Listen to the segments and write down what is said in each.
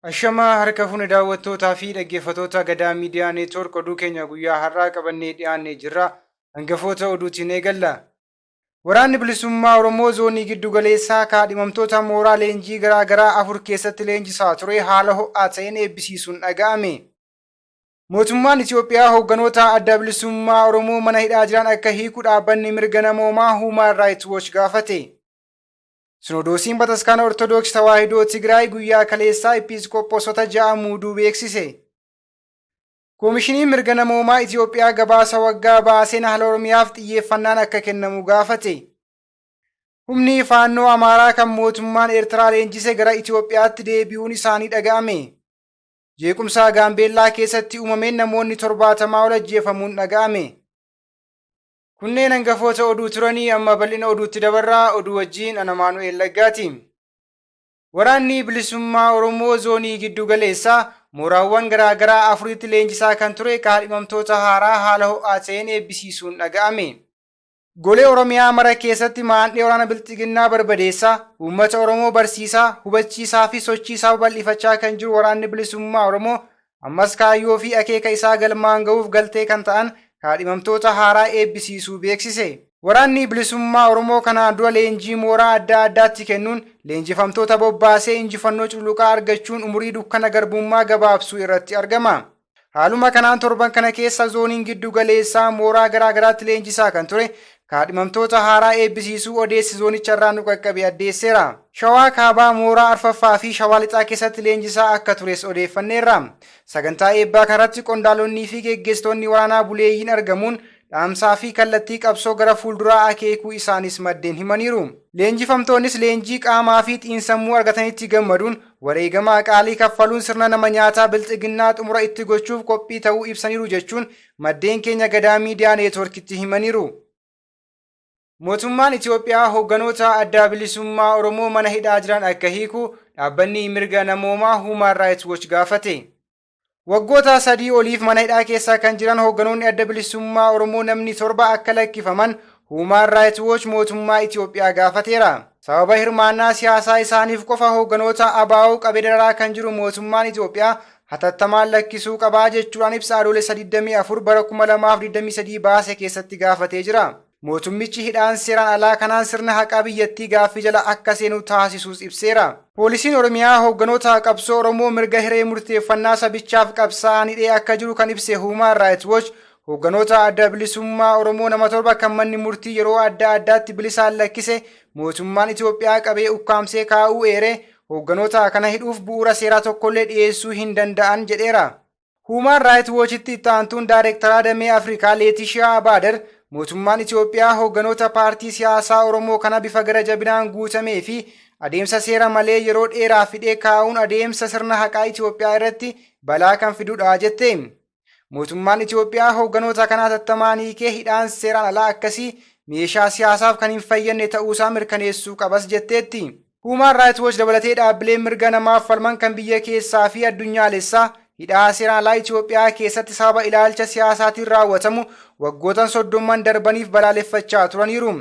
Ashamaa harka fuuni daawwattootaa fi dhaggeeffattoota Gadaa Miidiyaa Neetwoork oduu keenya guyyaa har'aa qabannee dhiyaannee jirra. Hangafoota oduutiin eegalla. Waraanni bilisummaa Oromoo zoonii giddu galeessaa kaadhimamtoota mooraa leenjii garaa garaa 4 keessatti leenjisaa ture haala ho'aa ta'een eebbisiisuun dhaga'ame. Mootummaan Itoophiyaa hoogganoota adda bilisummaa Oromoo mana hidhaa jiran akka hiiku dhaabbanni mirga namoomaa Human Rights Watch gaafate. Sinodoosiin Bataskaana Ortodoksii Tawaahidoo Tigraay guyyaa kaleessaa Episkooposota 6 muuduu beeksise. Koomishiniin mirga namoomaa Itoophiyaa gabaasa waggaa baaseen haala Oromiyaaf xiyyeeffannaan akka kennamu gaafate. Humni faannoo Amaaraa kan mootummaan Eertiraa leenjise gara Itoophiyaatti deebi'uun isaanii dhaga'ame. Jeequmsa Gaambeellaa keessatti uumameen namoonni 70 ol ajjeefamuun dhaga'ame. Kunneen hangafoota oduu turanii amma bal'ina oduutti dabarraa oduu wajjin ana Maanu'eel Laggaati. Waraanni bilisummaa Oromoo zoonii giddu galeessaa mooraawwan garaa garaa 4tti leenjisaa kan ture kaadhimamtoota haaraa haala ho'aa ta'een eebbisiisuun dhaga'ame. Golee Oromiyaa mara keessatti maandhee waraana bilxiginnaa barbadeessaa uummata Oromoo barsiisaa hubachiisaa fi sochiisaa bal'ifachaa kan jiru waraanni bilisummaa Oromoo ammas kaayyoo fi akeeka isaa galmaan ga'uuf galtee kan ta'an kaadhimamtoota haaraa eebbisiisuu beeksise. Waraanni bilisummaa Oromoo kanaan dura leenjii mooraa adda addaatti kennuun leenjifamtoota bobbaasee injifannoo cululuqaa argachuun umurii dukkana garbummaa gabaabsuu irratti argama. Haaluma kanaan torban kana keessa zooniin giddu galeessaa mooraa garaa garaatti leenjisaa kan ture kaadhimamtoota haaraa eebbisiisuu odeessi zoonicharraa nu qaqqabe addeesseera. Shawaa Kaabaa mooraa Arfaffaa fi Shawaa Lixaa keessatti leenjisaa akka tures odeeffanneerra. Sagantaa eebbaa kanarratti qondaalonnii fi geggeessitoonni waraanaa buleeyyiin argamuun dhaamsaa fi kallattii qabsoo gara fuulduraa akeekuu isaanis maddeen himaniiru. Leenjifamtoonnis leenjii qaamaa fi xiinsammuu argatanitti gammaduun wareegama qaalii kaffaluun sirna nama nyaataa bilxiginnaa xumura itti gochuuf qophii ta'uu ibsaniiru jechuun maddeen keenya Gadaa Miidiyaa Neetwoorkitti himaniiru. Mootummaan Itoophiyaa hoogganoota adda bilisummaa Oromoo mana hidhaa jiran akka hiiku dhaabbanni mirga namoomaa Human Rights Watch gaafate. Waggoota 3 oliif mana hidhaa keessa kan jiran hoogganoonni adda bilisummaa Oromoo namni 7 akka lakkifaman Human Rights Watch mootummaa Itoophiyaa gaafateera. Sababa hirmaannaa siyaasaa isaaniif qofa hoogganoota ABO qabee dararaa kan jiru mootummaan Itoophiyaa hatattamaan lakkisuu qabaa jechuudhaan ibsa adoolessa 24 bara 2023 baase keessatti gaafatee jira. Mootummichi hidhaan seeraan alaa kanaan sirna haqaa biyyattii gaaffii jala akka seenu taasisuus ibseera. Poolisiin Oromiyaa hoogganoota qabsoo Oromoo mirga hiree murteeffannaa sabichaaf qabsaa'an hidhee akka jiru kan ibse Human Rights Watch hoogganoota adda bilisummaa Oromoo nama 7 kan manni murtii yeroo adda addaatti bilisaan lakkise mootummaan Itoophiyaa qabee ukkaamsee kaa'uu eere hoogganoota kana hidhuuf bu'uura seeraa tokkollee dhiyeessuu hin danda'an jedheera. Human Rights Watchitti itti aantuun Daayireektaraa Damee Afrikaa Leetishiyaa Abaader mootummaan Itoophiyaa hoogganoota paartii siyaasaa Oromoo kana bifa gara jabinaan guutamee fi adeemsa seera malee yeroo dheeraa fidee kaa'uun adeemsa sirna haqaa Itoophiyaa irratti balaa kan fidudha jette. Mootummaan Itoophiyaa hoogganoota kana hatattamaan hiikee hidhaan seeraan alaa akkasii meeshaa siyaasaaf kan hin fayyadne ta'uusaa mirkaneessuu qabas jetteetti. Human Rights Watch dabalatee dhaabbileen mirga namaaf falman kan biyya keessaa fi addunyaalessaa hidhaa seeraan alaa Itoophiyaa keessatti sababa ilaalcha siyaasaatiin raawwatamu waggoota 30 darbaniif balaaleffachaa turaniiru.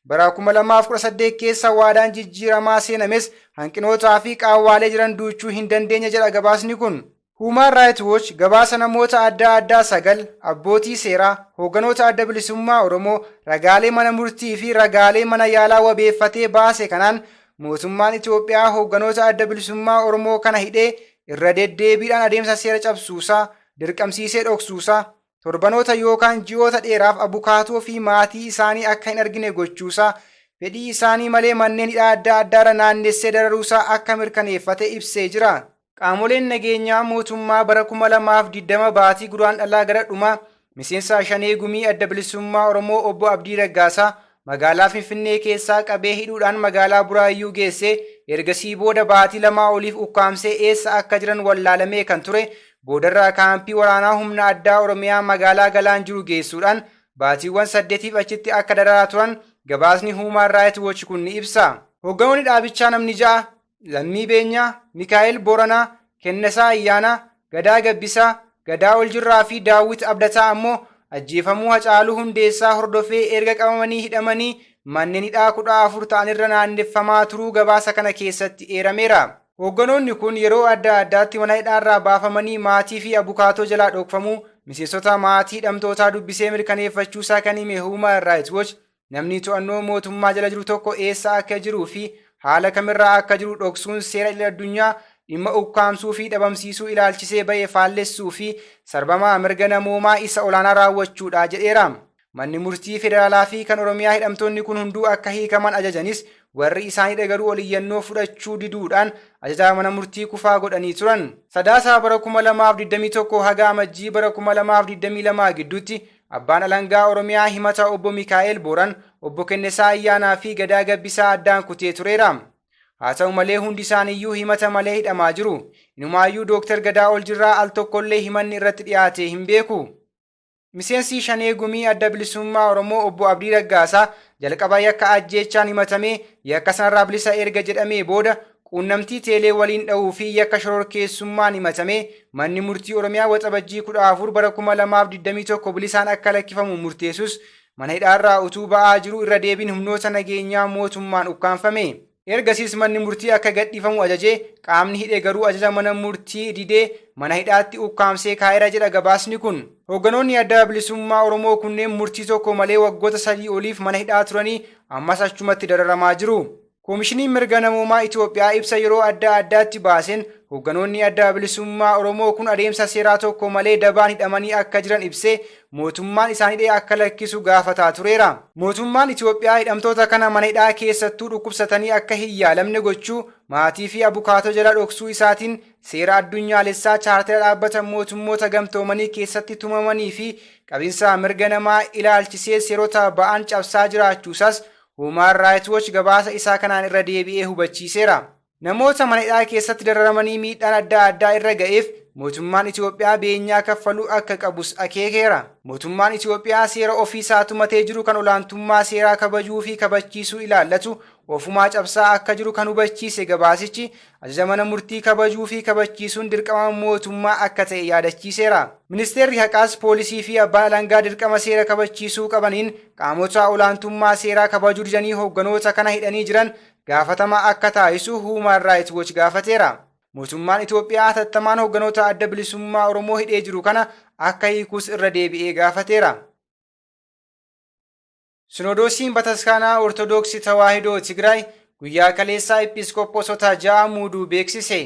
Bara 2018 keessa waadaan jijjiiramaa seenames hanqinootaa fi qaawwaalee jiran duuchuu hin dandeenye jedha gabaasni kun. Human Rights Watch gabaasa namoota adda addaa 9 abbootii seeraa hoogganoota adda bilisummaa Oromoo ragaalee mana murtii fi ragaalee mana yaalaa wabeeffatee baase kanaan mootummaan Itoophiyaa hoogganoota adda bilisummaa Oromoo kana hidhee irra deddeebiidhaan adeemsa seera cabsuusaa dirqamsiisee dhoksuusaa torbanoota yookaan ji'oota dheeraaf abukaatoo fi maatii isaanii akka hin argine gochuusaa fedhii isaanii malee manneen hidhaa adda addaarra naannessee dararuusaa akka mirkaneeffate ibsee jira. Qaamoleen nageenyaa mootummaa bara 2020 baatii guraandhalaa gara dhumaa miseensa Shanee Gumii adda bilisummaa Oromoo obbo Abdii Raggaasaa magaalaa Finfinnee keessaa qabee hidhuudhaan magaalaa Buraayyuu geessee ergasii booda baatii 2 oliif ukkaamsee eessa akka jiran wallaalamee kan ture boodarraa kaampii waraanaa humna addaa Oromiyaa magaalaa Galaan jiru geessuudhaan baatiiwwan 8f achitti akka dararaa turan gabaasni Human Rights Watch kun ni ibsa. Hoogganoonni dhaabichaa namni 6 Lammii Beenyaa, Mikaa'el Booranaa, Kennesaa Ayyaanaa, Gadaa Gabbisaa, Gadaa Oljirraa fi Daawit Abdataa ammoo ajjeefamuu Hacaaluu Hundeessaa hordofee erga qabamanii hidhamanii manneen hidhaa 14 ta'anirra naanneffamaa turuu gabaasa kana keessatti eerameera. Hoogganoonni kun yeroo adda addaatti mana hidhaarraa baafamanii maatii fi abukaatoo jalaa dhokfamuu miseensota maatii hidhamtootaa dubbisee mirkaneeffachuusaa kan hime Human Rights Watch namni to'annoo mootummaa jala jiru tokko eessa akka jiruu fi haala kamirraa akka jiru dhoksuun seera idil-addunyaa dhimma ukkaamsuu fi dhabamsiisuu ilaalchisee ba'ee faallessuu fi sarbamaa mirga namoomaa isa olaanaa raawwachuudha jedheera. Manni murtii federaalaa fi kan Oromiyaa hidhamtoonni kun hunduu akka hiikaman ajajanis warri isaanii garuu oliyyannoo fudhachuu diduudhaan ajajaa mana murtii kufaa godhanii turan. Sadaasaa bara 2021 haga amajjii bara 2022 gidduutti abbaan alangaa Oromiyaa himata obbo Mikaa'el Booran, obbo Kennesaa Ayyaanaa fi Gadaa Gabbisaa addaan kutee tureera. Haa ta'u malee hundi isaaniiyyuu himata malee hidhamaa jiru. Inumaayyuu Dooktar Gadaa Oljirraa al tokkollee himanni irratti dhiyaate hin beeku. Miseensi Shanee Gumii Adda Bilisummaa Oromoo obbo Abdii Raggaasaa jalqaba yakka ajjeechaan himatamee yakka sanarraa bilisa erga jedhamee booda quunnamtii teelee waliin dha'uu fi yakka shororkeessummaan himatamee manni murtii Oromiyaa waxabajjii 14 bara 2021 bilisaan akka lakkifamu murteessus mana hidhaarraa utuu ba'aa jiru irra deebiin humnoota nageenyaa mootummaan ukkaanfame. Ergasiis manni murtii akka gadhiifamu ajajee qaamni hidhe garuu ajaja mana murtii didee mana hidhaatti ukkaamsee kaa'eera jedha gabaasni kun. Hoogganoonni Adda Bilisummaa Oromoo kunneen murtii tokko malee waggoota 3 oliif mana hidhaa turanii ammas achumatti dararamaa jiru. Koomishiniin mirga namoomaa Itoophiyaa ibsa yeroo adda addaatti baaseen hoogganoonni Adda Bilisummaa Oromoo kun adeemsa seeraa tokko malee dabaan hidhamanii akka jiran ibsee mootummaan isaanii akka lakkisu gaafataa tureera. Mootummaan Itoophiyaa hidhamtoota kana mana hidhaa keessattuu dhukkubsatanii akka hin yaalamne gochuu, maatii fi abukaatoo jala dhoksuu isaatiin seera addunyaalessaa chaartera dhaabbata mootummoota gamtoomanii keessatti tumamanii fi qabiinsa mirga namaa ilaalchisee seerota ba'an cabsaa jiraachuusaas Human Rights Watch gabaasa isaa kanaan irra deebi'ee hubachiiseera. Namoota mana hidhaa keessatti dararamanii miidhaan adda addaa irra ga'eef mootummaan Itoophiyaa beenyaa kaffaluu akka qabus akeekeera. Mootummaan Itoophiyaa seera ofiisaa tumatee jiru kan olaantummaa seeraa kabajuu fi kabachiisuu ilaallatu ofumaa cabsaa akka jiru kan hubachiise gabaasichi ajaja mana murtii kabajuu fi kabachiisuun dirqama mootummaa akka ta'e yaadachiiseera. Ministeerri haqaas poolisii fi abbaan alangaa dirqama seera kabachiisuu qabaniin qaamota olaantummaa seeraa kabajuu didanii hoogganoota kana hidhanii jiran gaafatama akka taasisu Human Rights Watch gaafateera. Mootummaan Itoophiyaa hatattamaan hoogganoota Adda Bilisummaa Oromoo hidhee jiru kana akka hiikus irra deebi'ee gaafateera. Sinodoosiin Bataskaanaa Ortoodooksii Tawaahidoo Tigraay guyyaa kaleessaa Episkooposota 6 muuduu beeksise.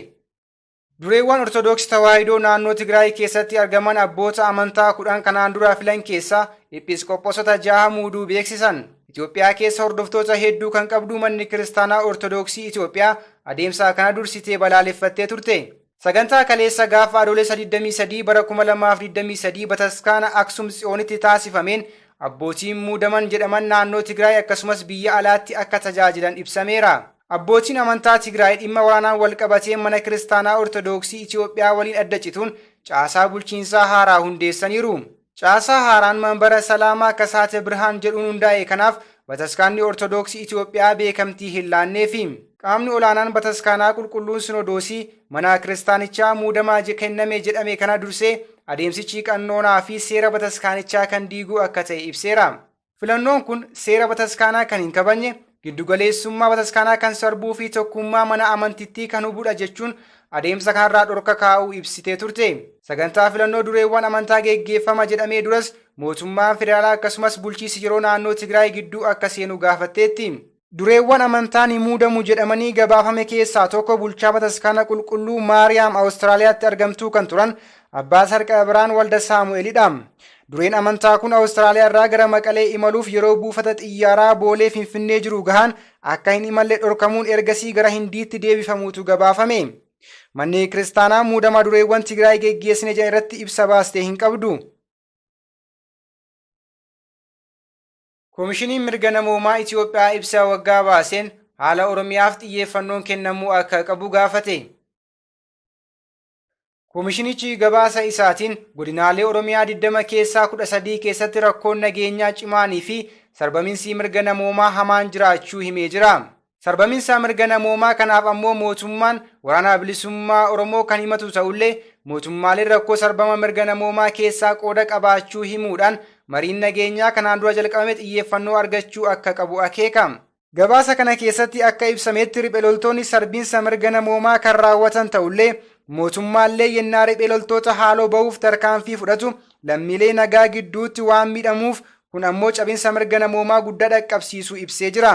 Dureewwan Ortoodooksii Tawaahidoo naannoo Tigraay keessatti argaman abboota amantaa 10 kanaan dura filan keessaa Episkooposota 6 muuduu beeksisan. Itoophiyaa keessa hordoftoota hedduu kan qabdu manni kiristaanaa Ortoodooksii Itoophiyaa adeemsa kana dursitee balaaleffattee turte. Sagantaa kaleessa gaafa adoolessa 23 bara 2023 Bataskaana Aksum Tsiyoonitti taasifameen abbootiin muudaman jedhaman naannoo Tigraay akkasumas biyya alaatti akka tajaajilan ibsameera. Abbootiin amantaa Tigraay dhimma waraanaan wal qabatee mana kiristaanaa Ortoodooksii Itoophiyaa waliin adda cituun caasaa bulchiinsaa haaraa hundeessaniiru. Caasaa haaraan manbara Salaamaa Kasaate Birhaan jedhuun hundaa'e kanaaf Bataskaanni Ortoodooksii Itoophiyaa beekamtii hin laanneefi. Qaamni olaanaan Bataskaanaa Qulqulluun Sinodoosii mana kiristaanichaa muudamaa kenname jedhame kana dursee adeemsichi qannoonaa fi seera Bataskaanichaa kan diiguu akka ta'e ibseera. Filannoon kun seera Bataskaanaa kan hin kabajne, giddugaleessummaa Bataskaanaa kan sarbuu fi tokkummaa mana amantittii kan hubudha jechuun adeemsa kanarraa dhorka kaa'uu ibsitee turte. Sagantaa filannoo dureewwan amantaa geggeeffama jedhamee duras mootummaan federaalaa akkasumas bulchiinsi yeroo naannoo Tigraay gidduu akka seenu gaafatteetti. Dureewwan amantaa ni muudamu jedhamanii gabaafame keessaa tokko bulchaa Bataskaana Qulqulluu Maariyaam Awustiraaliyaatti argamtuu kan turan Abbaa Sarqaa Biraan Walda Saamu'eelidha. Dureen amantaa kun Awustiraaliyaa irraa gara Maqalee imaluuf yeroo buufata xiyyaaraa Boolee Finfinnee jiru gahan akka hin imalle dhorkamuun ergasii gara Hindiitti deebifamuutu gabaafame. Manni kiristaanaa muudama dureewwan Tigraay geggeessine jedhan irratti ibsa baastee hin qabdu. Koomishiniin mirga namoomaa Itoophiyaa ibsa waggaa baaseen haala Oromiyaaf xiyyeeffannoon kennamuu akka qabu gaafate. Koomishinichi gabaasa isaatiin godinaalee Oromiyaa 20 keessaa 13 keessatti rakkoon nageenyaa cimaanii fi sarbamiinsi mirga namoomaa hamaan jiraachuu himee jira. Sarbamiinsa mirga namoomaa kanaaf ammoo mootummaan waraana bilisummaa Oromoo kan himatu ta'ullee mootummaaleen rakkoo sarbama mirga namoomaa keessaa qooda qabaachuu himuudhaan mariin nageenyaa kanaan dura jalqabame xiyyeeffannoo argachuu akka qabu akeeka. Gabaasa kana keessatti akka ibsametti riphee loltoonni sarbiinsa mirga namoomaa kan raawwatan ta'ullee mootummaallee yennaa riphee loltoota haaloo ba'uuf tarkaanfii fudhatu lammiilee nagaa gidduutti waan miidhamuuf kun ammoo cabinsa mirga namoomaa guddaa dhaqqabsiisuu ibsee jira.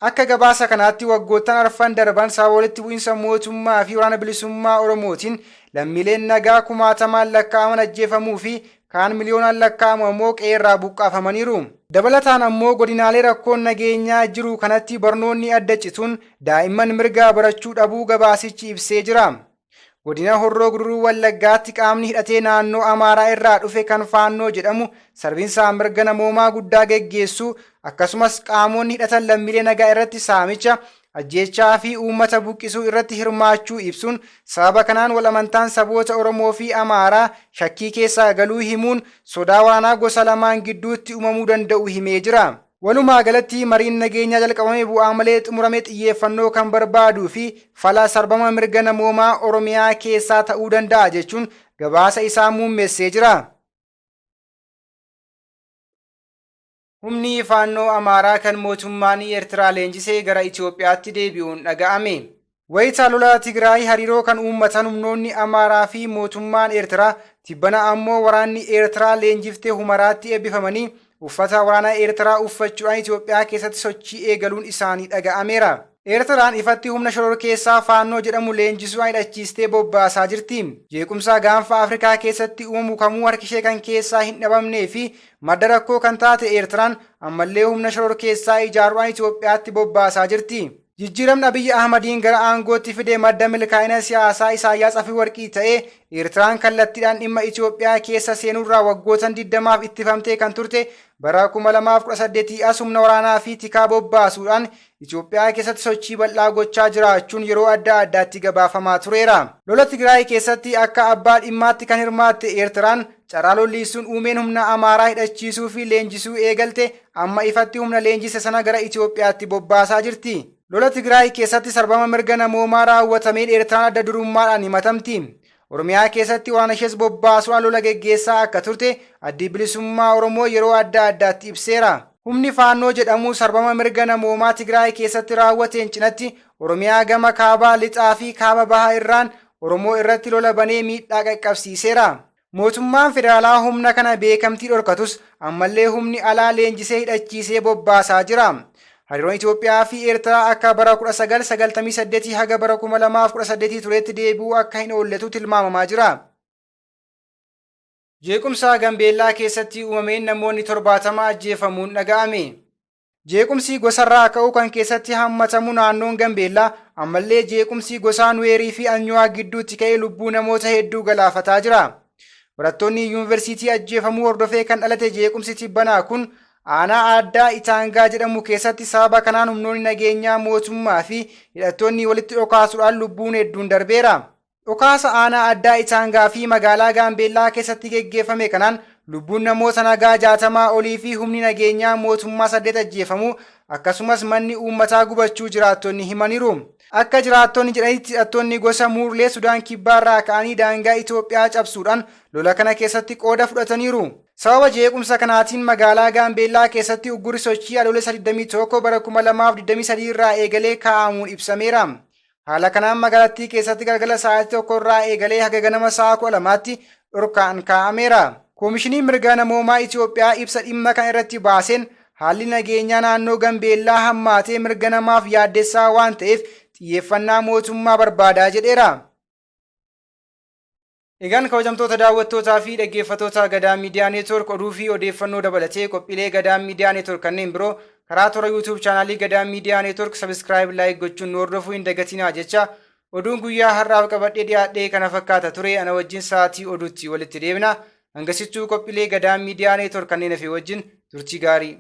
Akka gabaasa kanaatti waggoottan arfan darban sababa walitti bu'iinsa mootummaa fi waraana bilisummaa Oromootiin lammiileen nagaa kumaatamaan lakkaa'aman ajjeefamuu fi kaan miliyoonaan lakkaa'amu ammoo qeerraa buqqaafamaniiru. Dabalataan ammoo godinaalee rakkoon nageenyaa jiru kanatti barnoonni adda cituun daa'imman mirgaa barachuu dhabuu gabaasichi ibsee jira. Godina Horroo Guduruu Wallaggaatti qaamni hidhatee naannoo Amaaraa irraa dhufe kan Faannoo jedhamu sarbiinsa mirga namoomaa guddaa geggeessu akkasumas qaamonni hidhatan lammiilee nagaa irratti saamicha ajjeechaa fi uummata buqqisuu irratti hirmaachuu ibsuun sababa kanaan wal amantaan saboota Oromoo fi Amaaraa shakkii keessaa galuu himuun sodaa waraanaa gosa lamaan gidduutti uumamuu danda'u himee jira. Walumaa galatti mariin nageenyaa jalqabamee bu'aa malee xumuramee xiyyeeffannoo kan barbaaduu fi fala sarbama mirga namoomaa Oromiyaa keessaa ta'uu danda'a jechuun gabaasa isaa muummeessee jira. Humni faannoo Amaaraa kan mootummaan Eertiraa leenjisee gara Itoophiyaatti deebi'uun dhaga'ame. Wayita lola Tigraay hariiroo kan uummatan humnoonni Amaaraa fi mootummaan Eertiraa tibbana ammoo waraanni Eertiraa leenjiftee Humaraatti eebbifamanii uffata waraanaa Eertiraa uffachuudhaan Itoophiyaa keessatti sochii eegaluun isaanii dhaga'ameera. Eertiraan ifatti humna shororkeessaa Faannoo jedhamu leenjisuudhaan hidhachiistee bobbaasaa jirti. Jeequmsa gaanfa Afrikaa keessatti uumamu kamuu harkishee kan keessaa hin dhabamnee fi madda rakkoo kan taate Eertiraan ammallee humna shororkeessaa ijaaruudhaan Itoophiyaatti bobbaasaa jirti. Jijjiiramni Abiyyi Ahmadiin gara aangootti fidee madda milkaa'ina siyaasaa Isaayyaas Afeworqii ta'ee Eertiraan kallattiidhaan dhimma Itoophiyaa keessa seenuurraa waggootan 20 ittifamtee kan turte bara 2018 as humna waraanaa fi tikaa bobbaasuudhaan Itoophiyaa keessatti sochii bal'aa gochaa jiraachuun yeroo adda addaatti gabaafamaa tureera. Lola Tigraay keessatti akka abbaa dhimmaatti kan hirmaatte Eertiraan carraa lolliisuun uumeen humna Amaaraa hidhachiisuu fi leenjisuu eegalte amma ifatti humna leenjise sana gara Itoophiyaatti bobbaasaa jirti. Lola Tigraay keessatti sarbama mirga namoomaa raawwatameen Eertiraan adda durummaadhaan himatamti. Oromiyaa keessatti waraana ishees bobbaasuudhaan lola geggeessaa akka turte addi bilisummaa Oromoo yeroo adda addaatti ibseera. Humni Faannoo jedhamu sarbama mirga namoomaa Tigraay keessatti raawwateen cinatti Oromiyaa gama kaabaa lixaa fi kaaba bahaa irraan Oromoo irratti lola banee miidhaa qaqqabsiiseera. Mootummaan federaalaa humna kana beekamtii dhorkatus ammallee humni alaa leenjisee hidhachiisee bobbaasaa jira. Hariiroon Itoophiyaa fi Eertiraa akka bara 1998 haga bara 2018 turetti deebi'uu akka hin oolletu tilmaamamaa jira. Jeequmsa Gambeellaa keessatti uumameen namoonni 70 ajjeefamuun dhaga'ame. Jeequmsi gosarraa ka'uu kan keessatti hammatamu naannoon Gambeellaa ammallee jeequmsi gosaa Nuweerii fi Anyuwaa gidduutti ka'ee lubbuu namoota hedduu galaafataa jira. Barattoonni yuunivarsiitii ajjeefamuu hordofee kan dhalate jeequmsi tibbanaa kun aanaa addaa Itaangaa jedhamu keessatti sababa kanaan humnoonni nageenyaa mootummaa fi hidhattoonni walitti dhokaasuudhaan lubbuun hedduun darbeera. Dhokaasa aanaa addaa Itaangaa fi magaalaa Gaambeellaa keessatti geggeeffame kanaan lubbuun namoota nagaa 60 olii fi humni nageenyaa mootummaa 8 ajjeefamuu akkasumas manni uummataa gubachuu jiraattonni himaniiru. Akka jiraattonni jedhanitti hidhattoonni gosa Muurlee Sudaan Kibbaarraa ka'anii daangaa Itoophiyaa cabsuudhaan lola kana keessatti qooda fudhataniiru. Sababa jeequmsa kanaatiin magaalaa Gaambeellaa keessatti uggurri sochii adoolessa 21 bara 2023 irraa eegalee kaa'amuun ibsameera. Haala kanaan magaalattii keessatti galgala sa'aatii 1 irraa eegalee haga ganama sa'a 12tti dhorkaan kaa'ameera. Koomishiniin mirga namoomaa Itoophiyaa ibsa dhimma kana irratti baaseen haalli nageenyaa naannoo Gambeellaa hammaatee mirga namaaf yaaddessaa waan ta'eef xiyyeeffannaa mootummaa barbaadaa jedheera. Egaan kabajamtoota daawwattootaa fi dhaggeeffattoota Gadaa Miidiyaa Neetwork oduu fi odeeffannoo dabalatee qophiilee Gadaa Miidiyaa Neetwork kanneen biroo karaa toora YouTube chaanaalii Gadaa Miidiyaa Neetwork subscribe like gochuun nu hordofuu hin dagatinaa jecha oduun guyyaa har'aaf qabadhee dhiyaadhee kana fakkaata ture ana wajjin sa'aatii oduutti walitti deebina. Hangasittuu qophiilee Gadaa Miidiyaa Neetwork kanneen hafe wajjin turtii gaarii.